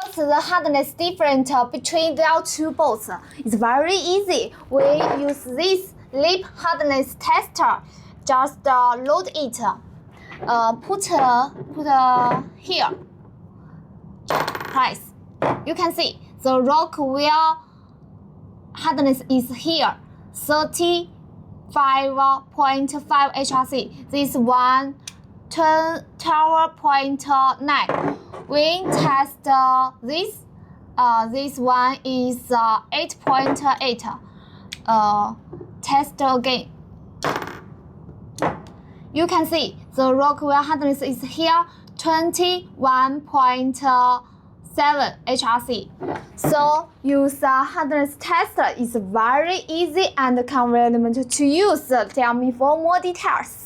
What's the hardness difference between their two bolts? It's very easy. We use this lip hardness tester. Just load it. Put here. Press. You can see the rock wheel hardness is here, 35.5 HRC. This one 12.9. We test this. This one is 8.8. Test again. You can see the rock wheel hardness is here, 21.7 HRC. So use a hardness tester is very easy and convenient to use. Tell me for more details.